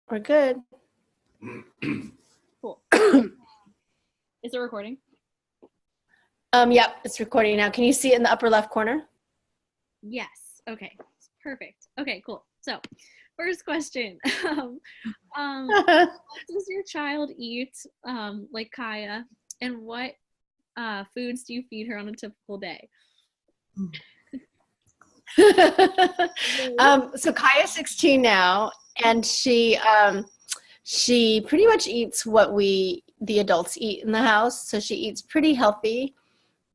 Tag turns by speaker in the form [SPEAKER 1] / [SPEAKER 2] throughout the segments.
[SPEAKER 1] We're good.
[SPEAKER 2] Cool. Is it recording?
[SPEAKER 1] Yep, it's recording now. Can you see it in the upper left corner?
[SPEAKER 2] Yes. Okay. Perfect. Okay, cool. So, first question. What does your child eat, like Kaya, and what foods do you feed her on a typical day?
[SPEAKER 1] So Kaya's 16 now, and she pretty much eats what the adults eat in the house. So she eats pretty healthy.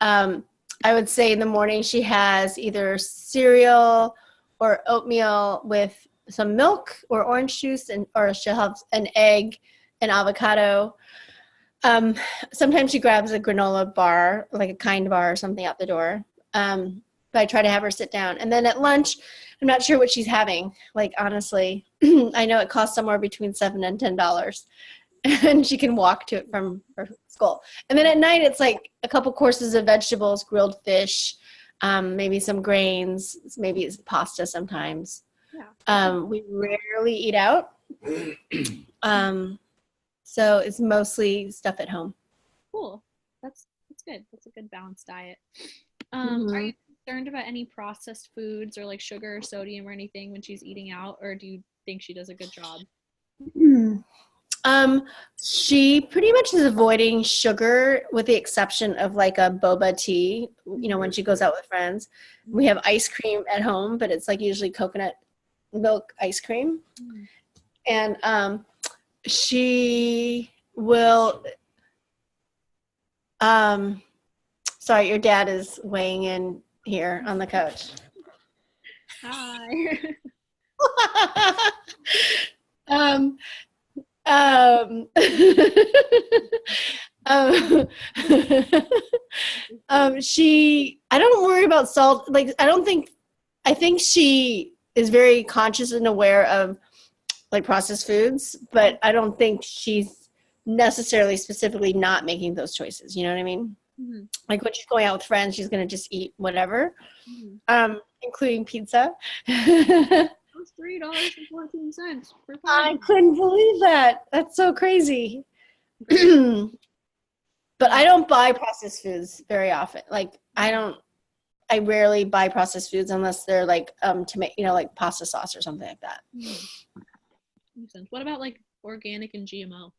[SPEAKER 1] I would say in the morning she has either cereal or oatmeal with some milk or orange juice, or she'll have an egg and avocado. Sometimes she grabs a granola bar, like a Kind bar or something out the door. But I try to have her sit down. And then at lunch, I'm not sure what she's having. Like, honestly, I know it costs somewhere between $7 and $10. And she can walk to it from her school. And then at night, it's like a couple courses of vegetables, grilled fish, maybe some grains, maybe it's pasta sometimes. Yeah. We rarely eat out. So it's mostly stuff at home.
[SPEAKER 2] Cool. That's good. That's a good balanced diet. Are you concerned about any processed foods or like sugar or sodium or anything when she's eating out, or do you think she does a good job?
[SPEAKER 1] She pretty much is avoiding sugar with the exception of like a boba tea, when she goes out with friends. We have ice cream at home, but it's like usually coconut milk ice cream. And she will sorry, your dad is weighing in here on the couch.
[SPEAKER 2] Hi.
[SPEAKER 1] I don't worry about salt. Like, I think she is very conscious and aware of like processed foods, but I don't think she's necessarily specifically not making those choices. You know what I mean? Mm-hmm. Like when she's going out with friends, she's going to just eat whatever, including pizza.
[SPEAKER 2] It's $3.14 per pound.
[SPEAKER 1] I couldn't believe that. That's so crazy. But I don't buy processed foods very often. Like I rarely buy processed foods unless they're like like pasta sauce or something like that.
[SPEAKER 2] Makes sense. What about like organic and GMO?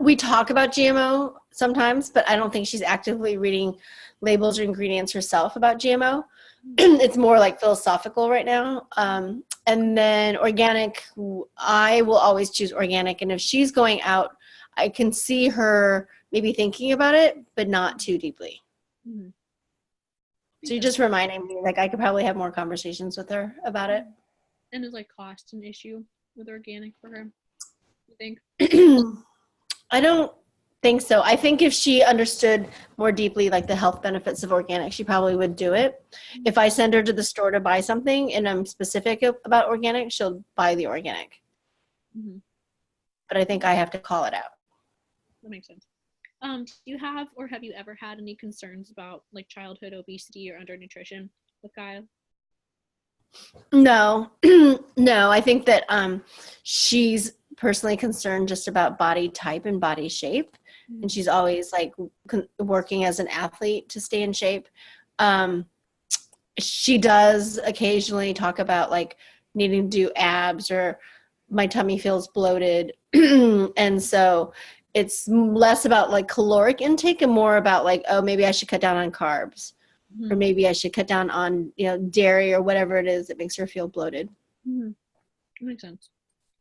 [SPEAKER 1] We talk about GMO sometimes, but I don't think she's actively reading labels or ingredients herself about GMO. It's more like philosophical right now. And then organic, I will always choose organic. And if she's going out, I can see her maybe thinking about it, but not too deeply. Mm-hmm. So you're just reminding me, like I could probably have more conversations with her about it.
[SPEAKER 2] And is like cost an issue with organic for her, you think?
[SPEAKER 1] I don't think so. I think if she understood more deeply like the health benefits of organic, she probably would do it. If I send her to the store to buy something and I'm specific about organic, she'll buy the organic. Mm-hmm. But I think I have to call it out.
[SPEAKER 2] That makes sense. Do you have or have you ever had any concerns about like childhood obesity or undernutrition with Kaya?
[SPEAKER 1] No, no. I think that she's personally concerned just about body type and body shape. And she's always like working as an athlete to stay in shape. She does occasionally talk about like needing to do abs or my tummy feels bloated. And so it's less about like caloric intake and more about like, oh, maybe I should cut down on carbs. Mm-hmm. Or maybe I should cut down on, dairy or whatever it is that makes her feel bloated.
[SPEAKER 2] Mm-hmm. That makes sense.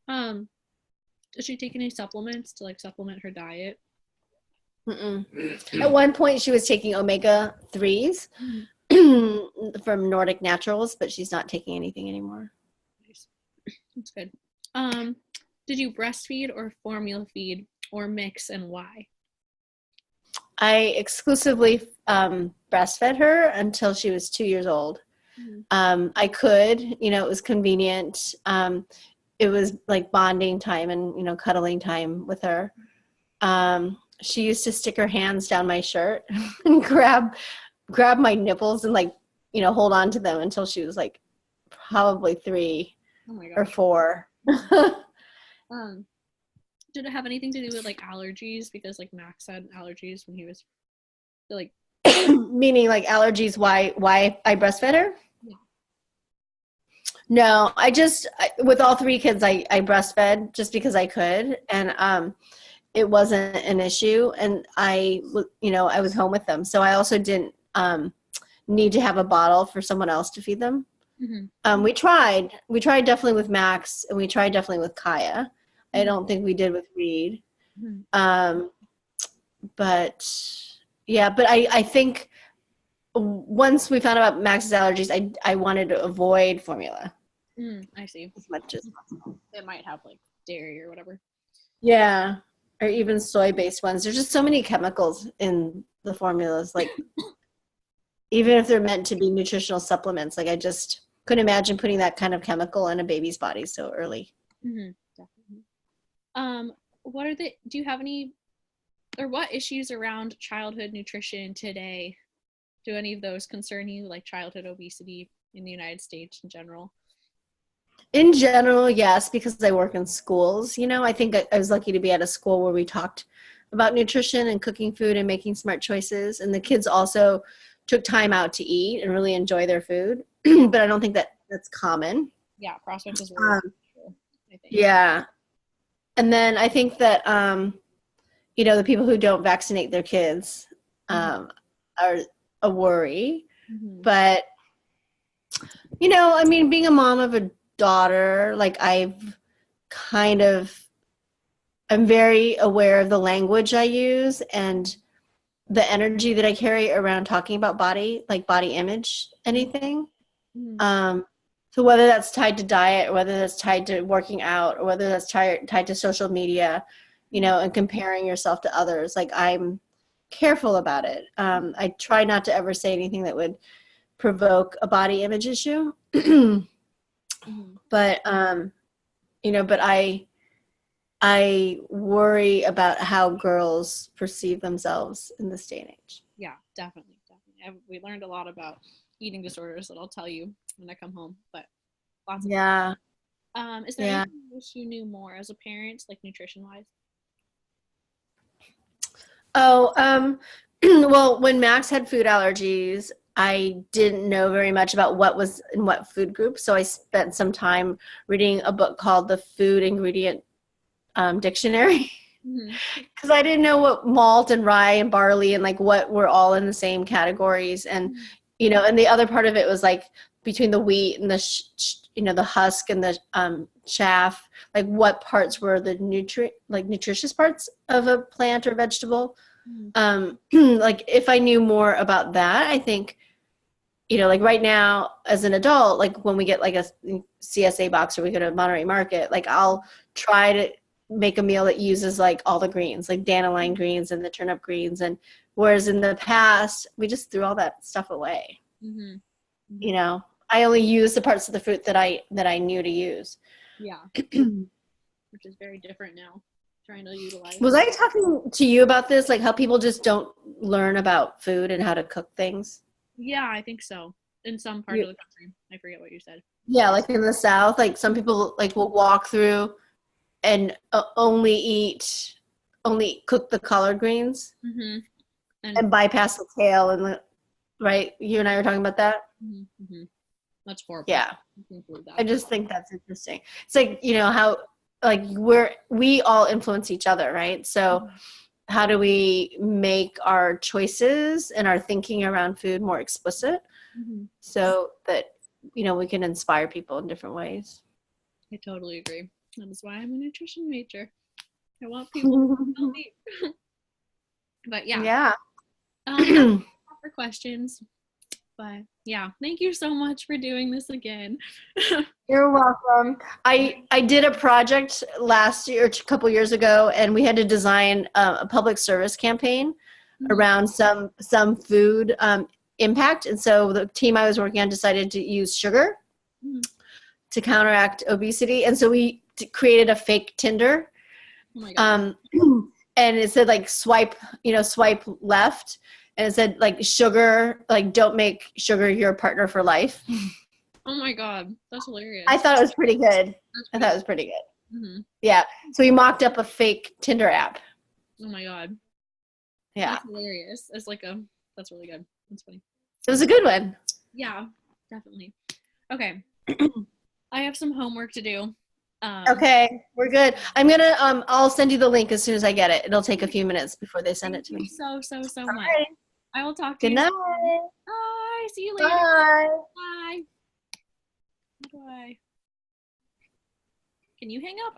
[SPEAKER 2] Does she take any supplements to like supplement her diet?
[SPEAKER 1] At one point she was taking omega-3s from Nordic Naturals, but she's not taking anything anymore.
[SPEAKER 2] Nice. That's good. Did you breastfeed or formula feed or mix, and why?
[SPEAKER 1] I exclusively breastfed her until she was 2 years old. Mm-hmm. I could, it was convenient. It was like bonding time and, cuddling time with her. She used to stick her hands down my shirt and grab my nipples and like, hold on to them until she was like probably 3 or 4.
[SPEAKER 2] Um, did it have anything to do with like allergies? Because like Max had allergies when he was like,
[SPEAKER 1] Meaning like allergies, why I breastfed her?
[SPEAKER 2] yeah.
[SPEAKER 1] No, with all three kids, I breastfed just because I could. And it wasn't an issue. And I was home with them. So I also didn't need to have a bottle for someone else to feed them.
[SPEAKER 2] Mm-hmm.
[SPEAKER 1] We tried definitely with Max, and we tried definitely with Kaya. I don't think we did with Reed. But yeah, but I think once we found out about Max's allergies, I wanted to avoid formula.
[SPEAKER 2] I see.
[SPEAKER 1] As much as possible.
[SPEAKER 2] It might have like dairy or whatever.
[SPEAKER 1] Yeah, or even soy-based ones. There's just so many chemicals in the formulas. Like, even if they're meant to be nutritional supplements, like I just couldn't imagine putting that kind of chemical in a baby's body so early.
[SPEAKER 2] Definitely. Do you have any, or what issues around childhood nutrition today? Do any of those concern you, like childhood obesity in the United States in general?
[SPEAKER 1] In general, yes, because I work in schools. I think I was lucky to be at a school where we talked about nutrition and cooking food and making smart choices. And the kids also took time out to eat and really enjoy their food. But I don't think that's common.
[SPEAKER 2] Yeah, CrossFit is really I think.
[SPEAKER 1] Yeah. And then I think that, the people who don't vaccinate their kids are a worry. But, being a mom of a daughter, like I'm very aware of the language I use and the energy that I carry around talking about body image, anything. So whether that's tied to diet or whether that's tied to working out or whether that's tied to social media, and comparing yourself to others, like I'm careful about it. I try not to ever say anything that would provoke a body image issue. But, but I worry about how girls perceive themselves in this day and age.
[SPEAKER 2] Yeah, definitely. We learned a lot about eating disorders that I'll tell you when I come home, but lots of is there anything you wish you knew more as a parent, like nutrition wise?
[SPEAKER 1] Well, when Max had food allergies, I didn't know very much about what was in what food group, so I spent some time reading a book called The Food Ingredient Dictionary, because I didn't know what malt and rye and barley and like what were all in the same categories. And and the other part of it was like between the wheat and the the husk and the chaff, like what parts were the nutritious parts of a plant or vegetable. Like if I knew more about that, I think like right now as an adult, like when we get like a CSA box or we go to Monterey Market, like I'll try to make a meal that uses like all the greens, like dandelion greens and the turnip greens. And whereas in the past, we just threw all that stuff away. I only use the parts of the fruit that I knew to use.
[SPEAKER 2] Yeah. Which is very different now, trying to utilize.
[SPEAKER 1] Was I talking to you about this, like how people just don't learn about food and how to cook things?
[SPEAKER 2] Yeah, I think so. In some part of the country. I forget what you said.
[SPEAKER 1] Yeah, like in the South, like some people like will walk through and only cook the collard greens and bypass the tail and right? You and I were talking about that?
[SPEAKER 2] That's horrible.
[SPEAKER 1] Yeah. I just think that's interesting. It's like, how like we all influence each other, right? So how do we make our choices and our thinking around food more explicit so that, we can inspire people in different ways?
[SPEAKER 2] I totally agree. That is why I'm a nutrition major. I want people to healthy. But yeah. For questions. But yeah, thank you so much for doing this again.
[SPEAKER 1] You're welcome. I did a project last year, a couple years ago, and we had to design a public service campaign around some food impact. And so the team I was working on decided to use sugar to counteract obesity. And so we created a fake Tinder.
[SPEAKER 2] Oh my God.
[SPEAKER 1] And it said like swipe left. And it said like sugar, like don't make sugar your partner for life.
[SPEAKER 2] Oh my god, that's hilarious.
[SPEAKER 1] I thought it was pretty good. I thought it was pretty good. Yeah. So we mocked up a fake Tinder app.
[SPEAKER 2] Oh my god.
[SPEAKER 1] Yeah.
[SPEAKER 2] That's hilarious. That's really good. That's funny.
[SPEAKER 1] It was a good one.
[SPEAKER 2] Yeah, definitely. Okay. I have some homework to do.
[SPEAKER 1] Okay, we're good. I'm gonna I'll send you the link as soon as I get it. It'll take a few minutes before they send it to me.
[SPEAKER 2] So much.
[SPEAKER 1] Right.
[SPEAKER 2] I will talk to
[SPEAKER 1] Good
[SPEAKER 2] you.
[SPEAKER 1] night.
[SPEAKER 2] Bye. See you later.
[SPEAKER 1] Bye.
[SPEAKER 2] Bye. Bye. Can you hang up?